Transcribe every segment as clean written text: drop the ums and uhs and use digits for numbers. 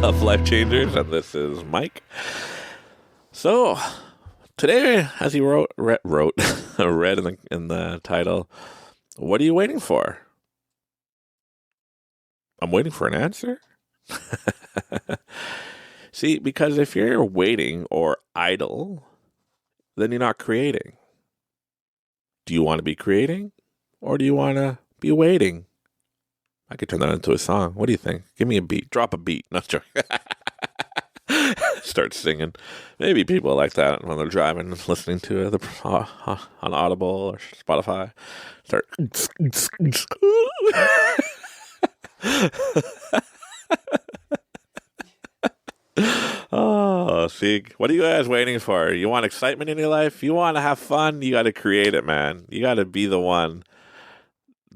of Life Changers, and this is Mike. So, today, as you read in the title, what are you waiting for? I'm waiting for an answer. See, because if you're waiting or idle, then you're not creating. Do you want to be creating, or do you want to be waiting? I could turn that into a song. What do you think? Give me a beat. Drop a beat. Not joking. Start singing. Maybe people like that when they're driving and listening to it on Audible or Spotify. Start. Oh, see, what are you guys waiting for? You want excitement in your life? You want to have fun? You got to create it, man. You got to be the one.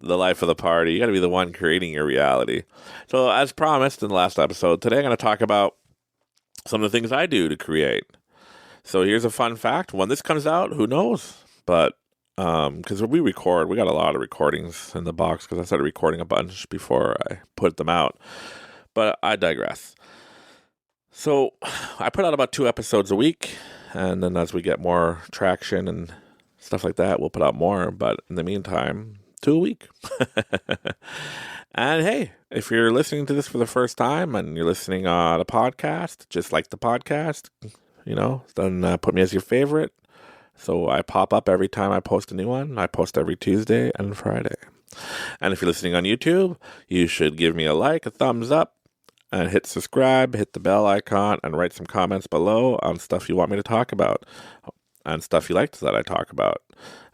The life of the party. You got to be the one creating your reality. So, as promised in the last episode, today I'm going to talk about some of the things I do to create. So, here's a fun fact. When this comes out, who knows? But, because we record, we got a lot of recordings in the box because I started recording a bunch before I put them out. But I digress. So, I put out about 2 episodes a week. And then as we get more traction and stuff like that, we'll put out more. But in the meantime, 2 a week. And hey, if you're listening to this for the first time and you're listening on a podcast, just like the podcast, then put me as your favorite. So I pop up every time I post a new one. I post every Tuesday and Friday. And if you're listening on YouTube, you should give me a like, a thumbs up, and hit subscribe, hit the bell icon, and write some comments below on stuff you want me to talk about and stuff you liked that I talk about.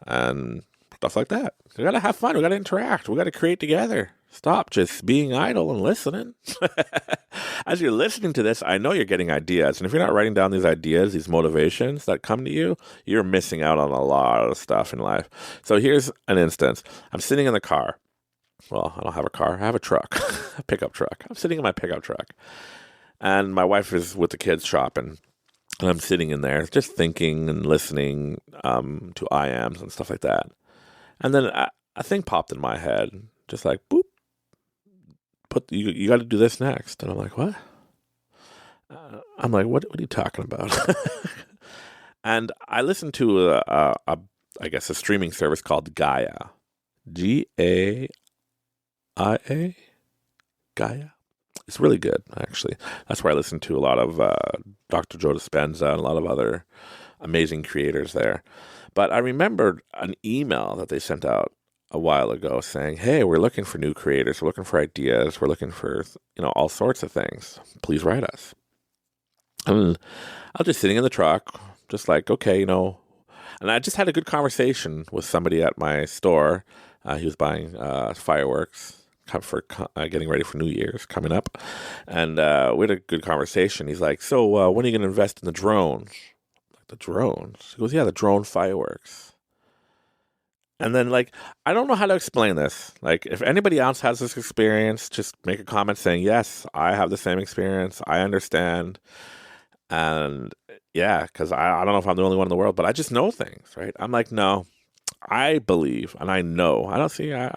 And stuff like that. We got to have fun. We got to interact. We got to create together. Stop just being idle and listening. As you're listening to this, I know you're getting ideas. And if you're not writing down these ideas, these motivations that come to you, you're missing out on a lot of stuff in life. So here's an instance. I'm sitting in the car. Well, I don't have a car. I have a truck, a pickup truck. I'm sitting in my pickup truck. And my wife is with the kids shopping. And I'm sitting in there just thinking and listening to IAMs and stuff like that. And then a thing popped in my head, just like, boop, you got to do this next. And I'm like, what? I'm like, what are you talking about? And I listened to I guess a streaming service called Gaia. Gaia? Gaia? It's really good, actually. That's where I listen to a lot of Dr. Joe Dispenza and a lot of other amazing creators there. But I remembered an email that they sent out a while ago saying, hey, we're looking for new creators. We're looking for ideas. We're looking for, all sorts of things. Please write us. And I was just sitting in the truck, just like, okay, and I just had a good conversation with somebody at my store. He was buying fireworks for getting ready for New Year's coming up. And we had a good conversation. He's like, so when are you going to invest in the drones? The drones? He goes, yeah, the drone fireworks. And then, I don't know how to explain this. If anybody else has this experience, just make a comment saying, yes, I have the same experience. I understand. And yeah, because I don't know if I'm the only one in the world, but I just know things, right? I'm like, no, I believe and I know. I don't see. And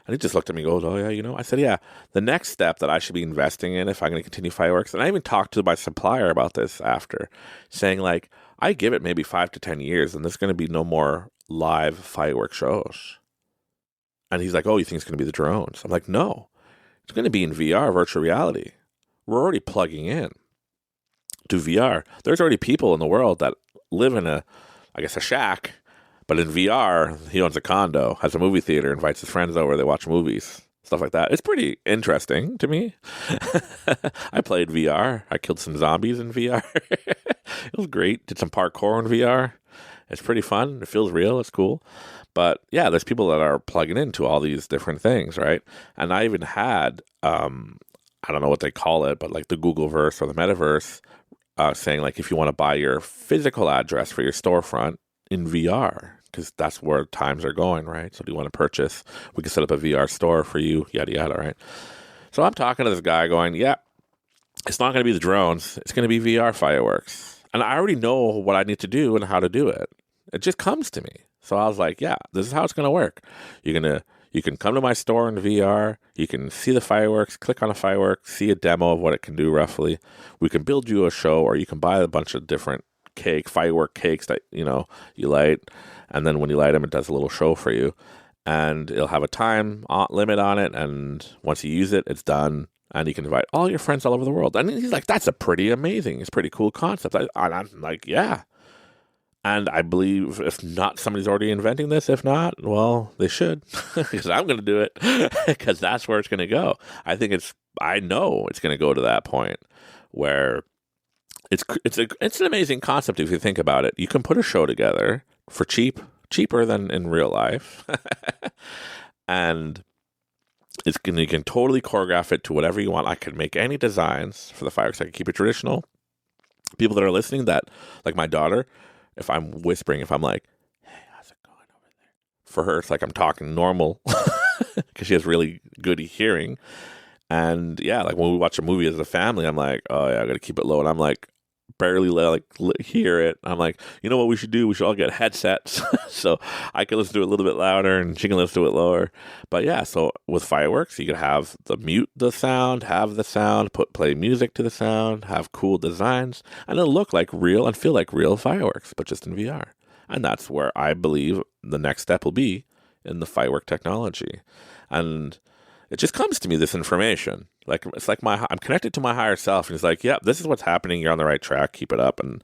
he just looked at me and goes, oh, yeah, I said, yeah, the next step that I should be investing in if I'm going to continue fireworks. And I even talked to my supplier about this after, saying, I give it maybe 5 to 10 years and there's going to be no more live fireworks shows. And he's like, oh, you think it's going to be the drones? I'm like, no, it's going to be in VR, virtual reality. We're already plugging in to VR. There's already people in the world that live in a shack, but in VR, he owns a condo, has a movie theater, invites his friends over, they watch movies, stuff like that. It's pretty interesting to me. I played VR. I killed some zombies in VR. It was great. Did some parkour in VR. It's pretty fun. It feels real. It's cool. But yeah, there's people that are plugging into all these different things, right? And I even had, I don't know what they call it, but the Googleverse or the Metaverse, saying if you want to buy your physical address for your storefront in VR, because that's where times are going, right? So do you want to purchase? We can set up a VR store for you, yada, yada, right? So I'm talking to this guy going, yeah, it's not going to be the drones. It's going to be VR fireworks. And I already know what I need to do and how to do it. It just comes to me. So I was like, yeah, this is how it's going to work. You're going You can come to my store in VR. You can see the fireworks, click on a firework, see a demo of what it can do roughly. We can build you a show, or you can buy a bunch of different firework cakes that, you light. And then when you light them, it does a little show for you. And it'll have a time limit on it. And once you use it, it's done. And you can invite all your friends all over the world. And he's like, that's a pretty amazing, it's a pretty cool concept. I'm like, yeah. And I believe if not, somebody's already inventing this. If not, well, they should, because I'm going to do it, because that's where it's going to go. I know it's going to go to that point where it's an amazing concept if you think about it. You can put a show together for cheaper than in real life, and you can totally choreograph it to whatever you want. I could make any designs for the fireworks. I could keep it traditional. People that are listening, like my daughter, if I'm whispering, if I'm like, hey, how's it going over there? For her, it's like I'm talking normal because she has really good hearing. And yeah, like when we watch a movie as a family, I'm like, oh yeah, I got to keep it low. And I'm like, barely hear it. I'm like, you know what we should do? We should all get headsets so I can listen to it a little bit louder and she can listen to it lower. But yeah, so with fireworks, you could have mute the sound, have the sound, play music to the sound, have cool designs, and it'll look like real and feel like real fireworks, but just in VR. And that's where I believe the next step will be in the firework technology. And it just comes to me, this information. Like, it's like I'm connected to my higher self, and he's like, yeah, this is what's happening. You're on the right track. Keep it up. And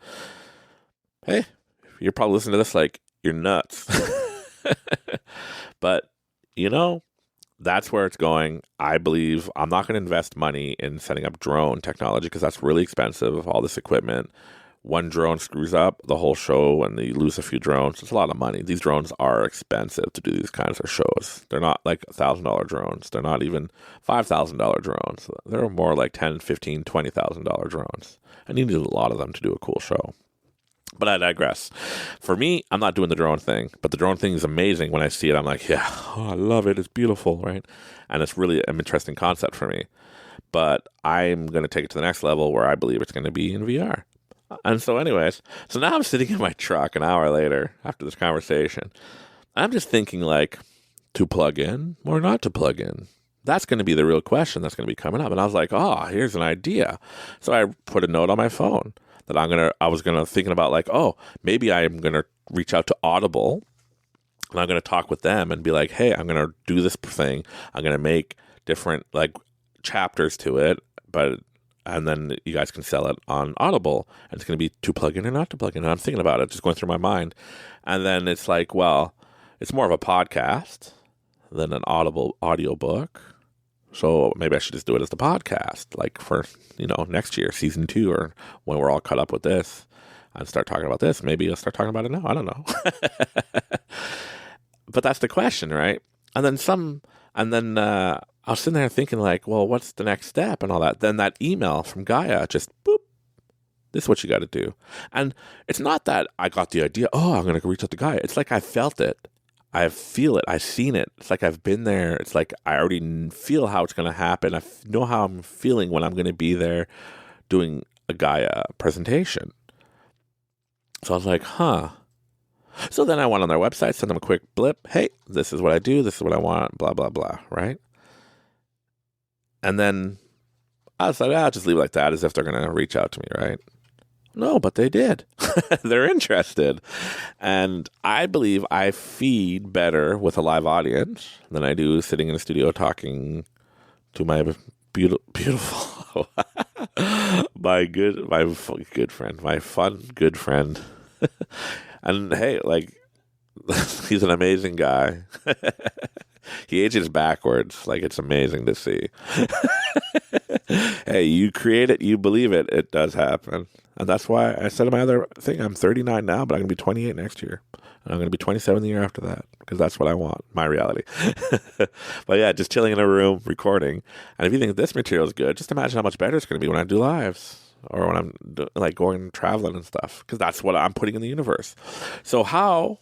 hey, you're probably listening to this like, you're nuts. But, that's where it's going. I believe I'm not going to invest money in setting up drone technology because that's really expensive, all this equipment. One drone screws up the whole show and you lose a few drones. It's a lot of money. These drones are expensive to do these kinds of shows. They're not like $1,000 drones. They're not even $5,000 drones. They're more like $10,000, $15,000, $20,000 drones. And you need a lot of them to do a cool show. But I digress. For me, I'm not doing the drone thing, but the drone thing is amazing. When I see it, I'm like, yeah, I love it. It's beautiful, right? And it's really an interesting concept for me. But I'm going to take it to the next level where I believe it's going to be in VR. And so anyways, now I'm sitting in my truck an hour later after this conversation. I'm just thinking like, to plug in or not to plug in? That's going to be the real question that's going to be coming up. And I was like, oh, here's an idea. So I put a note on my phone that thinking about like, oh, maybe I'm going to reach out to Audible and I'm going to talk with them and be like, hey, I'm going to do this thing. I'm going to make different like chapters to it, and then you guys can sell it on Audible. And it's going to be to plug in or not to plug in. And I'm thinking about it, just going through my mind. And then it's like, well, it's more of a podcast than an Audible audiobook. So maybe I should just do it as the podcast, like for, next year, season 2, or when we're all caught up with this and start talking about this. Maybe I'll start talking about it now. I don't know. But that's the question, right? And then I was sitting there thinking like, well, what's the next step and all that? Then that email from Gaia just boop. This is what you got to do. And it's not that I got the idea, oh, I'm going to reach out to Gaia. It's like I felt it. I feel it. I've seen it. It's like I've been there. It's like I already feel how it's going to happen. I know how I'm feeling when I'm going to be there doing a Gaia presentation. So I was like, huh. So then I went on their website, sent them a quick blip. Hey, this is what I do. This is what I want, blah, blah, blah, right? And then I was like, I'll just leave it like that, as if they're going to reach out to me, right? No, but they did. They're interested. And I believe I feed better with a live audience than I do sitting in a studio talking to my beautiful, my good friend, my fun, good friend. And hey, like, he's an amazing guy. He ages backwards. Like, it's amazing to see. Hey, you create it, you believe it, it does happen. And that's why I said in my other thing, I'm 39 now, but I'm going to be 28 next year. And I'm going to be 27 the year after that, because that's what I want, my reality. But yeah, just chilling in a room, recording. And if you think this material is good, just imagine how much better it's going to be when I do lives, or when I'm like going traveling and stuff, because that's what I'm putting in the universe. So how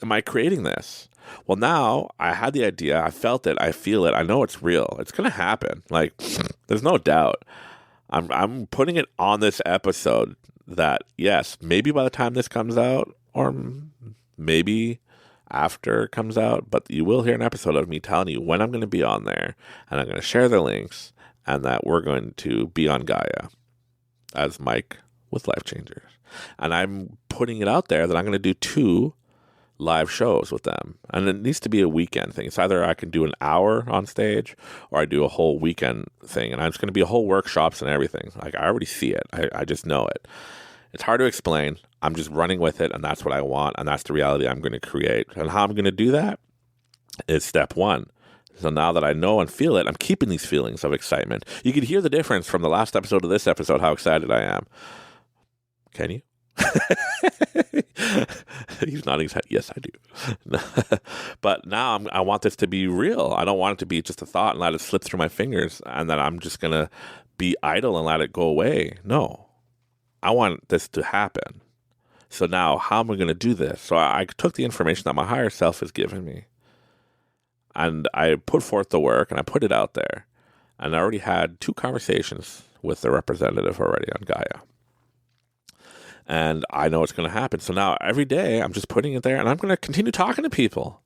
am I creating this? Well, now I had the idea. I felt it. I feel it. I know it's real. It's going to happen. Like, there's no doubt. I'm putting it on this episode that, yes, maybe by the time this comes out, or maybe after it comes out, but you will hear an episode of me telling you when I'm going to be on there, and I'm going to share the links, and that we're going to be on Gaia as Mike with Life Changers. And I'm putting it out there that I'm going to do 2 live shows with them. And it needs to be a weekend thing. It's either I can do an hour on stage or I do a whole weekend thing. And it's going to be a whole workshops and everything. Like, I already see it. I just know it. It's hard to explain. I'm just running with it, and that's what I want, and that's the reality I'm going to create. And how I'm going to do that is step 1. So now that I know and feel it, I'm keeping these feelings of excitement. You can hear the difference from the last episode to this episode, how excited I am. Can you? He's nodding his head. Yes, I do. But now I want this to be real. I don't want it to be just a thought and let it slip through my fingers and then I'm just going to be idle and let it go away. No, I want this to happen. So now how am I going to do this? So I took the information that my higher self has given me and I put forth the work and I put it out there. And I already had 2 conversations with the representative already on Gaia. And I know it's going to happen. So now every day I'm just putting it there and I'm going to continue talking to people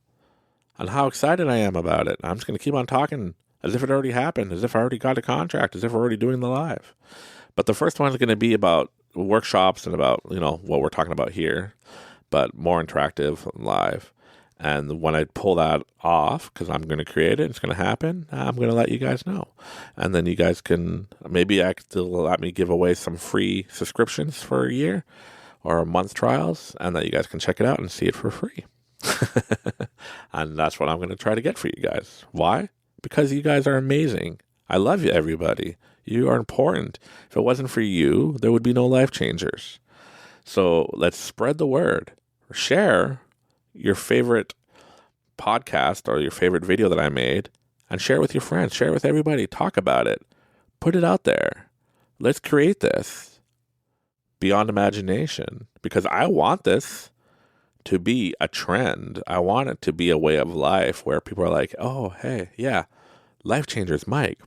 on how excited I am about it. I'm just going to keep on talking as if it already happened, as if I already got a contract, as if we're already doing the live. But the first one is going to be about workshops and about, what we're talking about here, but more interactive and live. And when I pull that off, because I'm going to create it, it's going to happen, I'm going to let you guys know. And then you guys can, maybe still let me give away some free subscriptions for a year or a month trials, and that you guys can check it out and see it for free. And that's what I'm going to try to get for you guys. Why? Because you guys are amazing. I love you, everybody. You are important. If it wasn't for you, there would be no Life Changers. So let's spread the word. Share your favorite podcast or your favorite video that I made and share it with your friends. Share it with everybody. Talk about it. Put it out there. Let's create this beyond imagination because I want this to be a trend. I want it to be a way of life where people are like, oh, hey, yeah, Life Changers, Mike.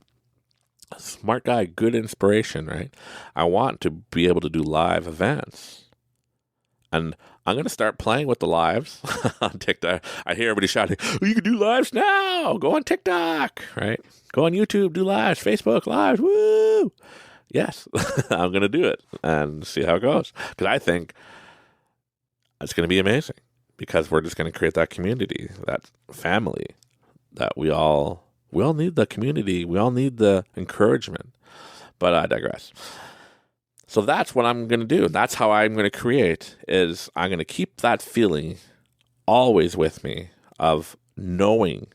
Smart guy, good inspiration, right? I want to be able to do live events. And I'm going to start playing with the lives on TikTok. I hear everybody shouting, oh, you can do lives now. Go on TikTok, right? Go on YouTube, do lives, Facebook lives, woo! Yes, I'm going to do it and see how it goes. Because I think it's going to be amazing because we're just going to create that community, that family that we all need the community. We all need the encouragement. But I digress. So that's what I'm going to do. That's how I'm going to create is I'm going to keep that feeling always with me of knowing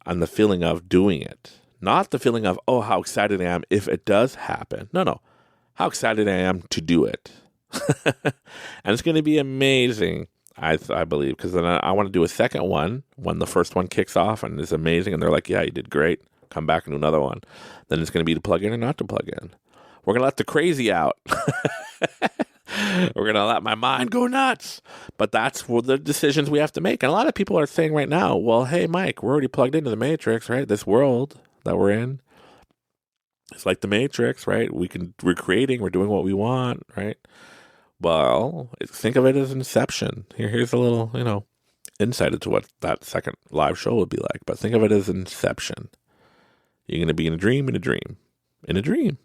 and the feeling of doing it. Not the feeling of, oh, how excited I am if it does happen. No. How excited I am to do it. And it's going to be amazing, I believe, because then I want to do a second one when the first one kicks off and is amazing. And they're like, yeah, you did great. Come back and do another one. Then it's going to be to plug in or not to plug in. We're going to let the crazy out. We're going to let my mind go nuts. But that's the decisions we have to make. And a lot of people are saying right now, well, hey, Mike, we're already plugged into the Matrix, right? This world that we're in, it's like the Matrix, right? We're creating, we're doing what we want, right? Well, think of it as Inception. Here's a little, insight into what that second live show would be like. But think of it as Inception. You're going to be in a dream, in a dream, in a dream.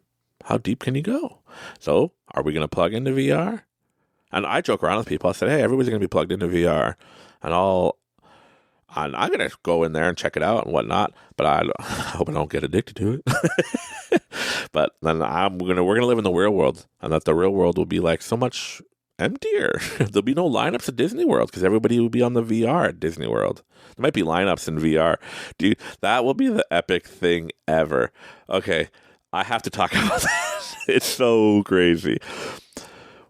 How deep can you go? So are we going to plug into VR? And I joke around with people. I said, hey, everybody's going to be plugged into VR. And I'm going to go in there and check it out and whatnot. But I hope I don't get addicted to it. But then we're going to live in the real world. And that the real world will be like so much emptier. There'll be no lineups at Disney World because everybody will be on the VR at Disney World. There might be lineups in VR. Dude, that will be the epic thing ever. Okay. I have to talk about this. It's so crazy.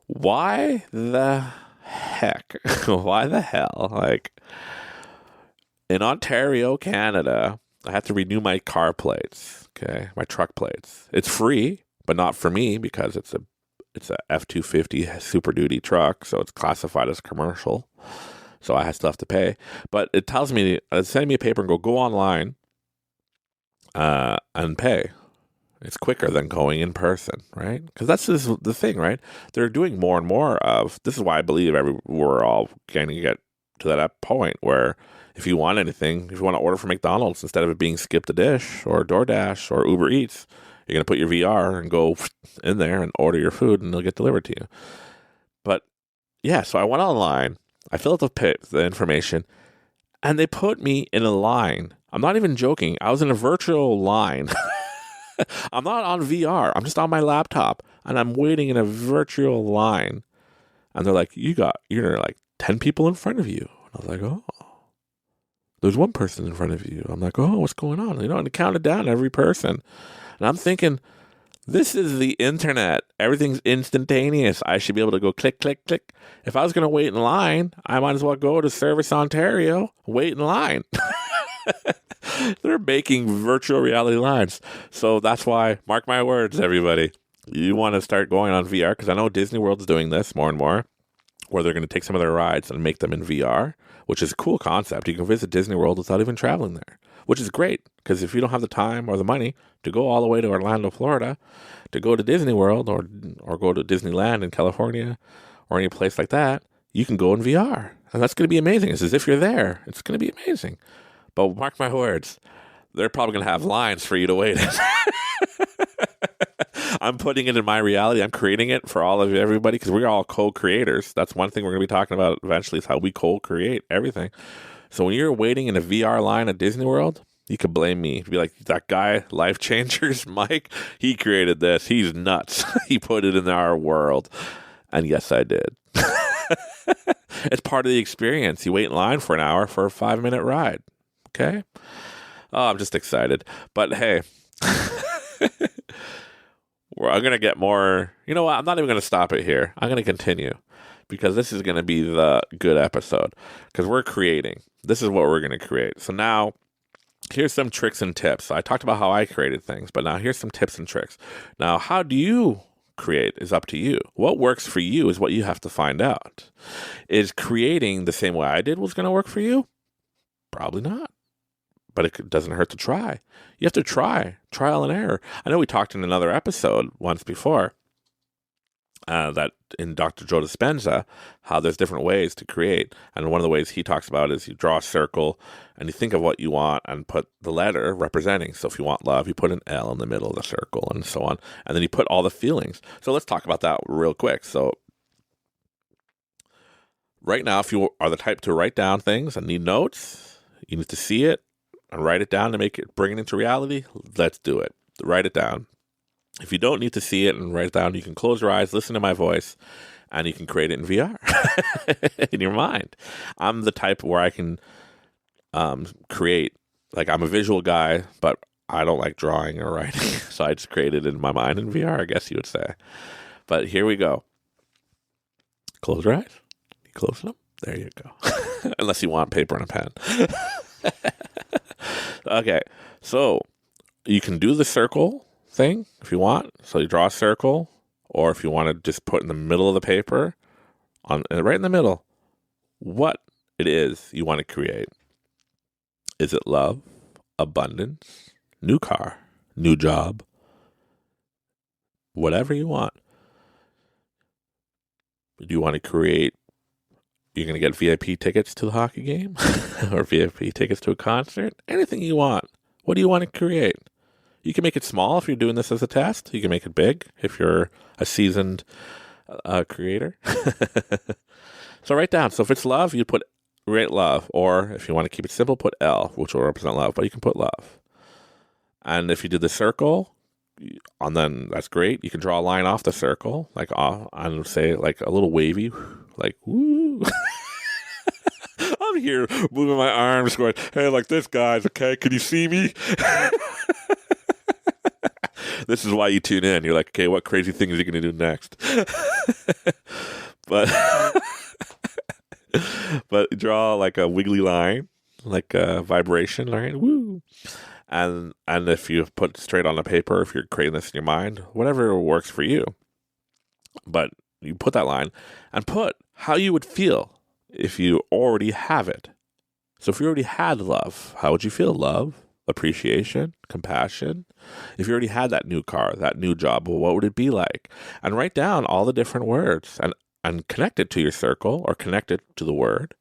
Why the heck? Why the hell? Like, in Ontario, Canada, I have to renew my car plates, okay? My truck plates. It's free, but not for me because it's a F-250 Super Duty truck, so it's classified as commercial. So I still have to pay. But it tells me, it's sending me a paper and go online and pay. It's quicker than going in person, right? Because that's the thing, right? They're doing more and more of, this is why I believe we're all going to get to that point where if you want anything, if you want to order from McDonald's, instead of it being Skip the Dish or DoorDash or Uber Eats, you're going to put your VR and go in there and order your food and it'll get delivered to you. But yeah, so I went online, I filled out the information, and they put me in a line. I'm not even joking. I was in a virtual line. I'm not on VR. I'm just on my laptop, and I'm waiting in a virtual line. And they're like, you're like 10 people in front of you. And I was like, oh, there's one person in front of you. I'm like, oh, what's going on? And it counted down every person. And I'm thinking, this is the internet. Everything's instantaneous. I should be able to go click, click, click. If I was going to wait in line, I might as well go to Service Ontario, wait in line. They're making virtual reality lines. So that's why, mark my words, everybody. You want to start going on VR, because I know Disney World's doing this more and more, where they're going to take some of their rides and make them in VR, which is a cool concept. You can visit Disney World without even traveling there, which is great, because if you don't have the time or the money to go all the way to Orlando, Florida, to go to Disney World or go to Disneyland in California or any place like that, you can go in VR. And that's going to be amazing. It's as if you're there. It's going to be amazing. But mark my words, they're probably going to have lines for you to wait in. I'm putting it in my reality. I'm creating it for all of everybody, because we're all co-creators. That's one thing we're going to be talking about eventually, is how we co-create everything. So when you're waiting in a VR line at Disney World, you could blame me. You'd be like, that guy, Life Changers, Mike, he created this. He's nuts. He put it in our world. And yes, I did. It's part of the experience. You wait in line for an hour for a 5-minute ride. Okay? Oh, I'm just excited. But hey, I'm going to get more. You know what? I'm not even going to stop it here. I'm going to continue, because this is going to be the good episode, because we're creating. This is what we're going to create. So now, here's some tricks and tips. So I talked about how I created things, but now here's some tips and tricks. Now, how do you create is up to you. What works for you is what you have to find out. Is creating the same way I did was going to work for you? Probably not. But it doesn't hurt to try. You have to try. Trial and error. I know we talked in another episode once before that in Dr. Joe Dispenza, how there's different ways to create. And one of the ways he talks about is you draw a circle and you think of what you want and put the letter representing. So if you want love, you put an L in the middle of the circle and so on. And then you put all the feelings. So let's talk about that real quick. So right now, if you are the type to write down things and need notes, you need to see it and write it down to bring it into reality. Let's do it. Write it down. If you don't need to see it and write it down, you can close your eyes, listen to my voice, and you can create it in VR in your mind. I'm the type where I can create, like, I'm a visual guy, but I don't like drawing or writing. So I just create it in my mind in VR, I guess you would say. But here we go. Close your eyes. You close them. There you go. Unless you want paper and a pen. Okay. So you can do the circle thing if you want. So you draw a circle, or if you want to just put in the middle of the paper, right in the middle, what it is you want to create. Is it love, abundance, new car, new job, whatever you want? Do you want to create, you're going to get VIP tickets to the hockey game or VIP tickets to a concert? Anything you want. What do you want to create? You can make it small if you're doing this as a test. You can make it big if you're a seasoned creator. So write down. So if it's love, you write love. Or if you want to keep it simple, put L, which will represent love. But you can put love. And if you do the circle, and then that's great. You can draw a line off the circle, like and say like a little wavy, like woo. I'm here moving my arms, going, hey, like this, guys. Okay, can you see me? This is why you tune in. You're like, okay, what crazy thing is he going to do next? But draw like a wiggly line, like a vibration line. Woo. And if you put straight on the paper, if you're creating this in your mind, whatever works for you. But you put that line and put how you would feel if you already have it. So if you already had love, how would you feel? Love, appreciation, compassion. If you already had that new car, that new job, well, what would it be like? And write down all the different words and connect it to your circle or connect it to the word.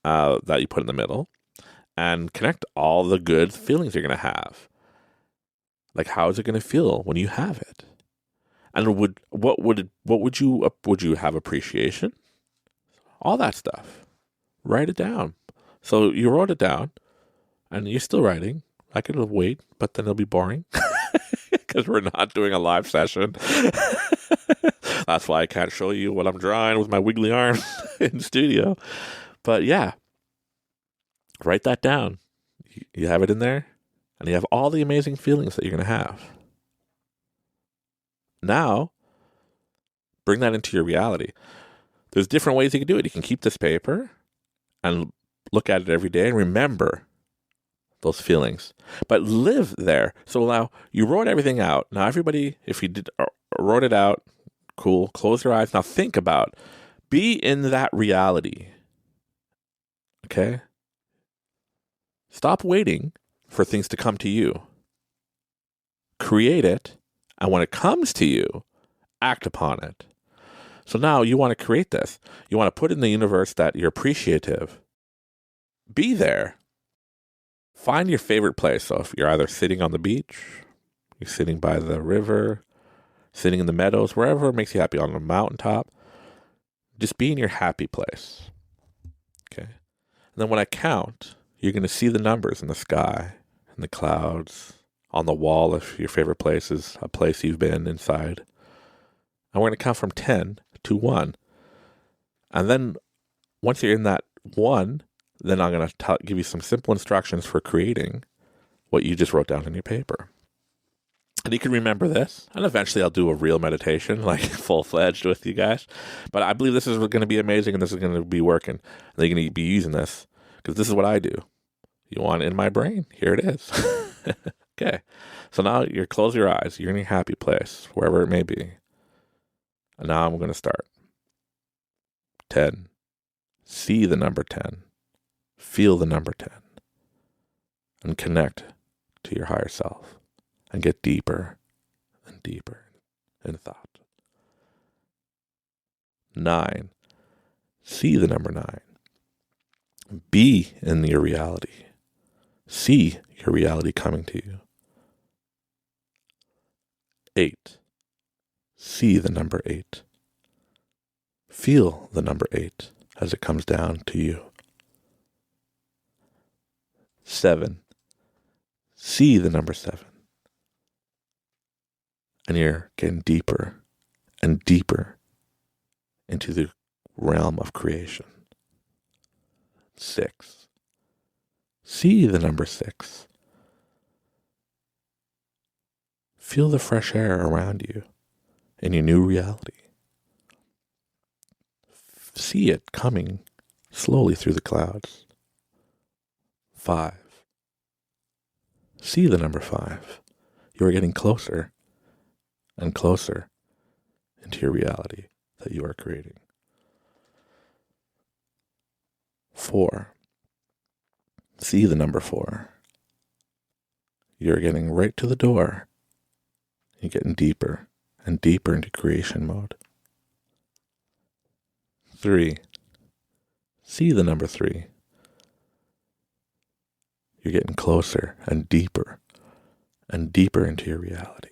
that you put in the middle, and connect all the good feelings you're going to have. Like, how is it going to feel when you have it? And what would you have appreciation? All that stuff. Write it down. So you wrote it down, and you're still writing. I could wait, but then it'll be boring because we're not doing a live session. That's why I can't show you what I'm drawing with my wiggly arms in the studio. But yeah, write that down. You have it in there, and you have all the amazing feelings that you're going to have. Now, bring that into your reality. There's different ways you can do it. You can keep this paper and look at it every day and remember those feelings, but live there. So now you wrote everything out. Now everybody, if you did wrote it out, cool. Close your eyes. Now think about, be in that reality. Okay? Stop waiting for things to come to you. Create it, and when it comes to you, act upon it. So now you want to create this. You want to put in the universe that you're appreciative. Be there. Find your favorite place. So if you're either sitting on the beach, you're sitting by the river, sitting in the meadows, wherever makes you happy, on a mountaintop, just be in your happy place. Okay? And then when I count, you're going to see the numbers in the sky, in the clouds, on the wall if your favorite place is a place you've been inside. And we're going to count from 10 to 1. And then once you're in that 1, then I'm going to give you some simple instructions for creating what you just wrote down in your paper. And you can remember this. And eventually I'll do a real meditation, like full-fledged with you guys. But I believe this is going to be amazing and this is going to be working. And you're going to be using this because this is what I do. You want it in my brain? Here it is. Okay. So now you close your eyes. You're in your happy place, wherever it may be. And now I'm going to start. 10. See the number 10. Feel the number 10. And connect to your higher self. And get deeper and deeper in thought. 9. See the number 9. Be in your reality. See your reality coming to you. 8. See the number 8. Feel the number 8 as it comes down to you. 7. See the number 7. And you're getting deeper and deeper into the realm of creation. 6. See the number 6. Feel the fresh air around you in your new reality. See it coming slowly through the clouds. 5. See the number 5. You are getting closer and closer into your reality that you are creating. 4. See the number 4. You're getting right to the door. You're getting deeper and deeper into creation mode. 3. See the number 3. You're getting closer and deeper into your reality.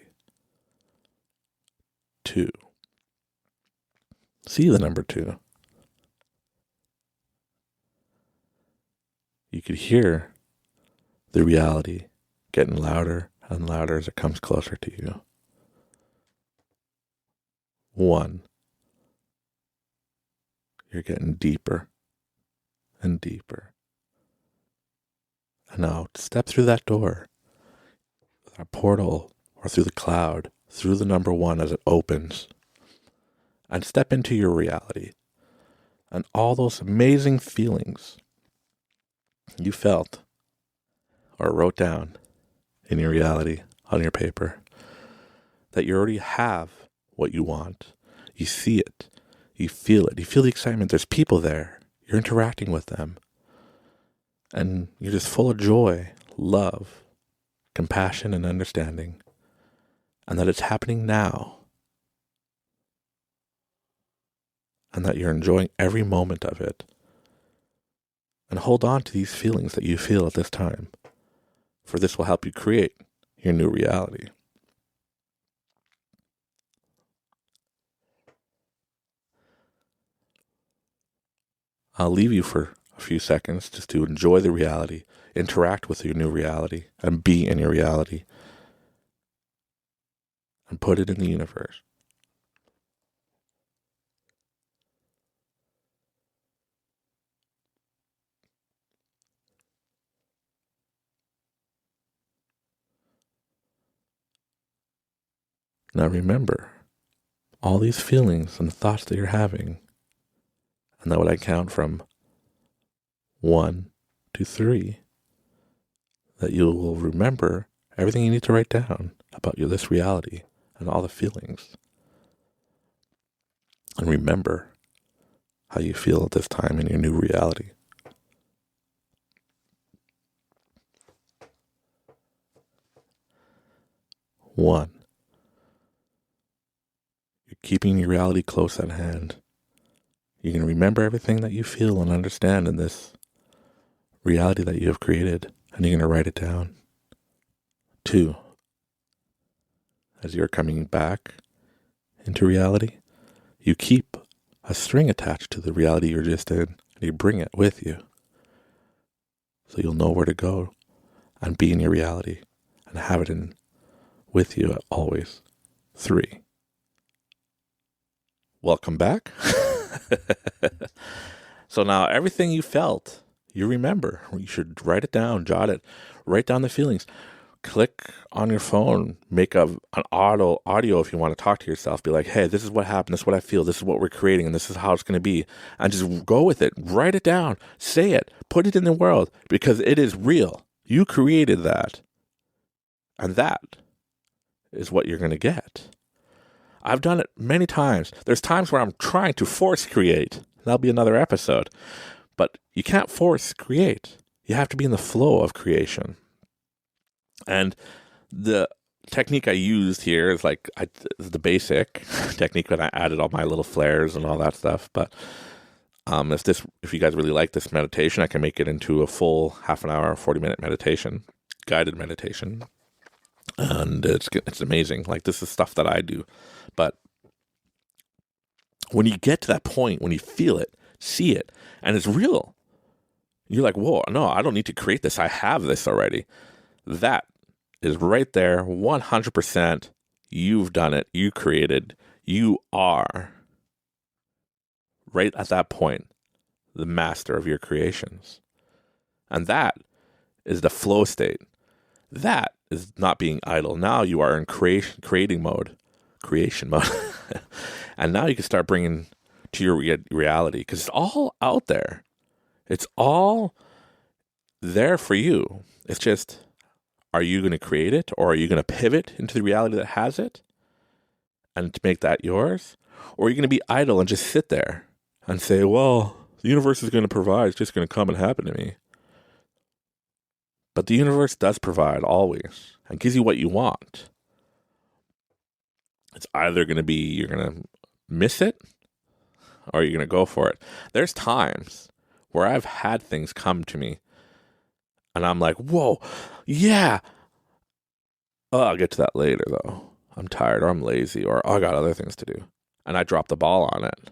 2. See the number 2. You could hear the reality getting louder and louder as it comes closer to you. 1. You're getting deeper and deeper. And now step through that door, that portal, or through the cloud, through the number 1 as it opens, and step into your reality. And all those amazing feelings you felt or wrote down in your reality on your paper, that you already have what you want. You see it. You feel it. You feel the excitement. There's people there. You're interacting with them. And you're just full of joy, love, compassion, and understanding. And that it's happening now. And that you're enjoying every moment of it. and hold on to these feelings that you feel at this time, for this will help you create your new reality. I'll leave you for a few seconds just to enjoy the reality, interact with your new reality, and be in your reality, and put it in the universe. Now remember, all these feelings and thoughts that you're having, and that when I count from 1 to 3, that you will remember everything you need to write down about this reality and all the feelings. And remember how you feel at this time in your new reality. One, you're keeping your reality close at hand. You can remember everything that you feel and understand in this reality that you have created, and you're going to write it down. 2, as you're coming back into reality, you keep a string attached to the reality you're just in, and you bring it with you. So you'll know where to go and be in your reality and have it in with you always. 3, welcome back. So now everything you felt, you remember. You should write it down, jot it, write down the feelings. Click on your phone, make an audio if you want to talk to yourself. Be like, hey, this is what happened. This is what I feel. This is what we're creating. And this is how it's going to be. And just go with it. Write it down. Say it. Put it in the world because it is real. You created that. And that is what you're going to get. I've done it many times. There's times where I'm trying to force create. That'll be another episode. But you can't force create. You have to be in the flow of creation. And the technique I used here is like the basic technique, but I added all my little flares and all that stuff. But if you guys really like this meditation, I can make it into a full half an hour, 40-minute meditation, guided meditation. And it's amazing. Like, this is stuff that I do. But when you get to that point, when you feel it, see it, and it's real, you're like, whoa, no, I don't need to create this. I have this already. That is right there, 100%. You've done it. You created. You are, right at that point, the master of your creations. And that is the flow state. That is not being idle. Now you are in creation mode. And now you can start bringing to your reality, because it's all out there. It's all there for you. It's just, are you going to create it, or are you going to pivot into the reality that has it and to make that yours? Or are you going to be idle and just sit there and say, well, the universe is going to provide. It's just going to come and happen to me. But the universe does provide always and gives you what you want. It's either going to be you're going to miss it or you're going to go for it. There's times where I've had things come to me and I'm like, whoa, yeah. Oh, I'll get to that later, though. I'm tired, or I'm lazy, or I got other things to do. And I drop the ball on it.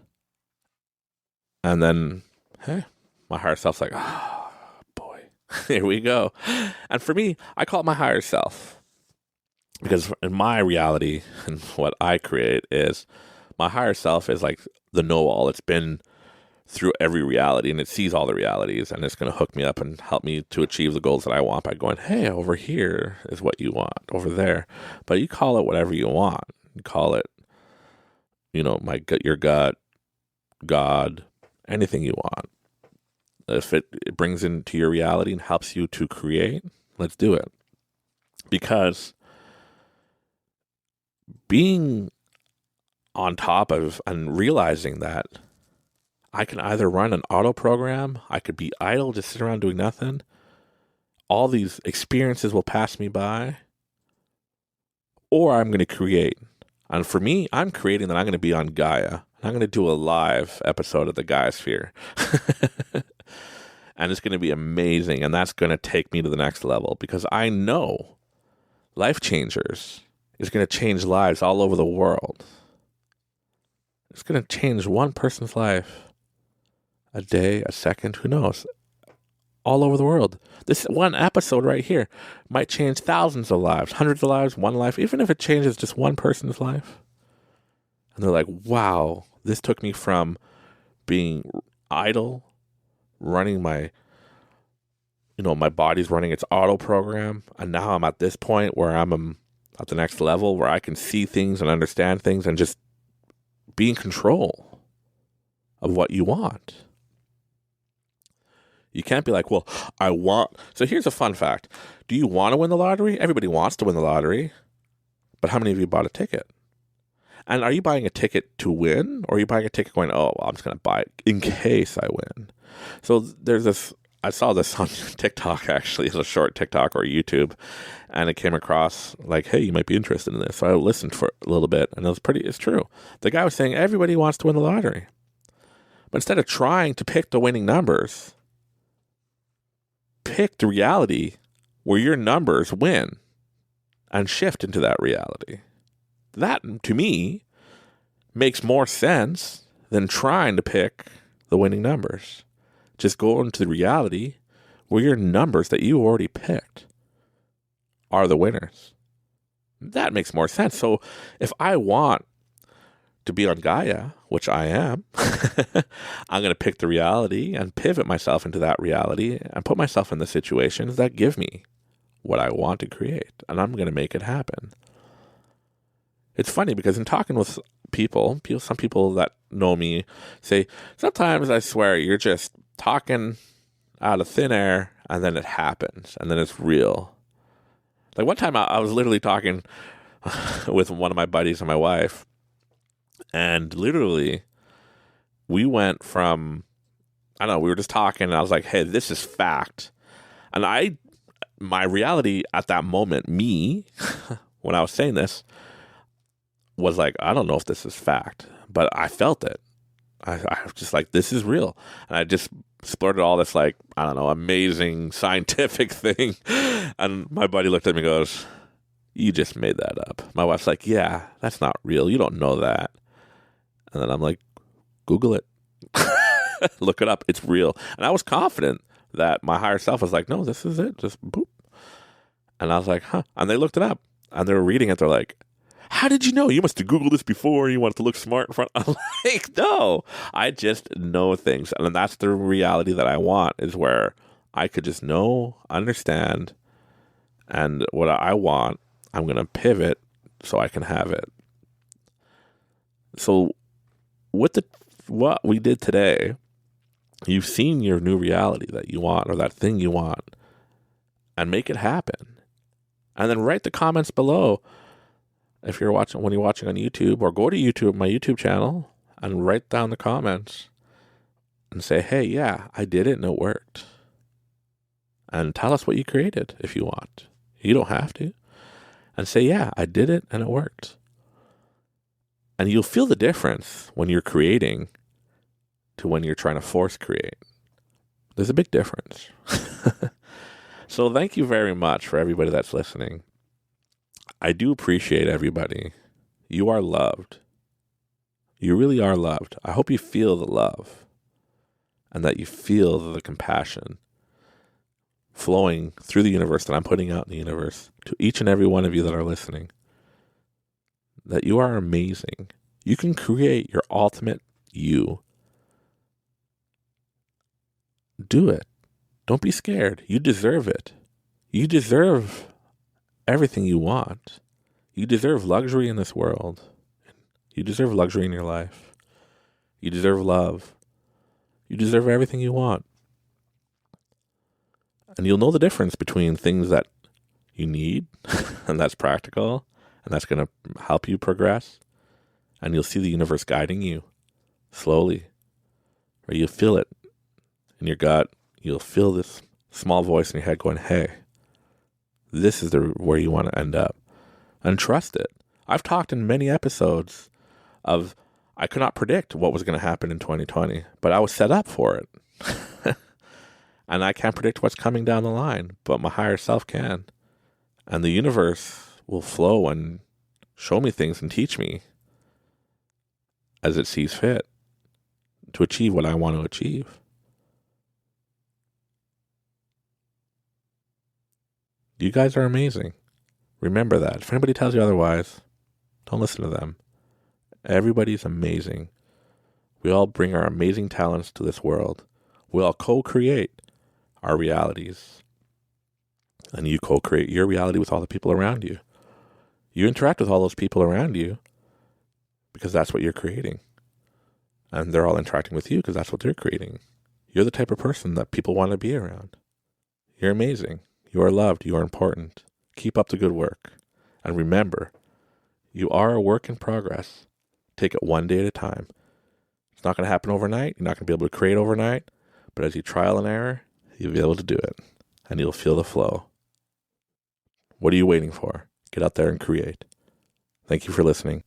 And then, hey, my higher self's like, oh, boy, here we go. And for me, I call it my higher self. Because in my reality, and what I create is, my higher self is like the know-all. It's been through every reality, and it sees all the realities, and it's going to hook me up and help me to achieve the goals that I want by going, hey, over here is what you want, over there. But you call it whatever you want. You call it, your gut, God, anything you want. If it brings into your reality and helps you to create, let's do it. Because being on top of and realizing that I can either run an auto program, I could be idle, just sit around doing nothing. All these experiences will pass me by, or I'm going to create. And for me, I'm creating that I'm going to be on Gaia. I'm going to do a live episode of the Gaia Sphere. And it's going to be amazing. And that's going to take me to the next level because I know Life Changers is going to change lives all over the world. It's going to change one person's life a day, a second, who knows, all over the world. This one episode right here might change thousands of lives, hundreds of lives, one life, even if it changes just one person's life. And they're like, wow, this took me from being idle, running my body's running its auto program. And now I'm at this point where I'm at the next level where I can see things and understand things and just be in control of what you want. You can't be like, well, I want. So here's a fun fact. Do you want to win the lottery? Everybody wants to win the lottery. But how many of you bought a ticket? And are you buying a ticket to win? Or are you buying a ticket going, oh, well, I'm just going to buy it in case I win? So there's this, I saw this on TikTok, actually. It's a short TikTok or YouTube. And it came across like, hey, you might be interested in this. So I listened for a little bit. And it's true. The guy was saying everybody wants to win the lottery. But instead of trying to pick the winning numbers, pick the reality where your numbers win and shift into that reality. That, to me, makes more sense than trying to pick the winning numbers. Just go into the reality where your numbers that you already picked are the winners. That makes more sense. So if I want to be on Gaia, which I am, I'm going to pick the reality and pivot myself into that reality and put myself in the situations that give me what I want to create. And I'm going to make it happen. It's funny because in talking with some people that know me say, sometimes I swear you're just talking out of thin air and then it happens and then it's real. Like one time I was literally talking with one of my buddies and my wife, and literally we went from, I don't know, we were just talking and I was like, hey, this is fact. And my reality at that moment, me, when I was saying this, was like, I don't know if this is fact, but I felt it. I was just like, this is real. And I just splurted all this, like, I don't know, amazing scientific thing. And my buddy looked at me and goes, you just made that up. My wife's like, yeah, that's not real. You don't know that. And then I'm like, Google it. Look it up. It's real. And I was confident that my higher self was like, no, this is it. Just boop. And I was like, huh. And they looked it up. And they were reading it. They're like, how did you know? You must have Googled this before. You wanted to look smart in front. I'm like, no, I just know things. And that's the reality that I want, is where I could just know, understand, and what I want, I'm going to pivot so I can have it. So with what we did today, you've seen your new reality that you want, or that thing you want, and make it happen. And then write the comments below. When you're watching on YouTube, or go to YouTube, my YouTube channel, and write down the comments and say, hey, yeah, I did it and it worked. And tell us what you created if you want. You don't have to. And say, yeah, I did it and it worked. And you'll feel the difference when you're creating to when you're trying to force create. There's a big difference. So thank you very much for everybody that's listening. I do appreciate everybody. You are loved. You really are loved. I hope you feel the love and that you feel the compassion flowing through the universe that I'm putting out in the universe to each and every one of you that are listening. That you are amazing. You can create your ultimate you. Do it. Don't be scared. You deserve it. You deserve everything you want. You deserve luxury in this world. You deserve luxury in your life. You deserve love. You deserve everything you want. And you'll know the difference between things that you need and that's practical and that's going to help you progress. And you'll see the universe guiding you slowly. Or you'll feel it in your gut. You'll feel this small voice in your head going, hey, this is where you want to end up. And trust it. I've talked in many episodes of I could not predict what was going to happen in 2020, but I was set up for it. And I can't predict what's coming down the line, but my higher self can. And the universe will flow and show me things and teach me as it sees fit to achieve what I want to achieve. You guys are amazing. Remember that. If anybody tells you otherwise, don't listen to them. Everybody's amazing. We all bring our amazing talents to this world. We all co-create our realities. And you co-create your reality with all the people around you. You interact with all those people around you because that's what you're creating. And they're all interacting with you because that's what they're creating. You're the type of person that people want to be around. You're amazing. You are loved. You are important. Keep up the good work. And remember, you are a work in progress. Take it one day at a time. It's not going to happen overnight. You're not going to be able to create overnight. But as you trial and error, you'll be able to do it. And you'll feel the flow. What are you waiting for? Get out there and create. Thank you for listening.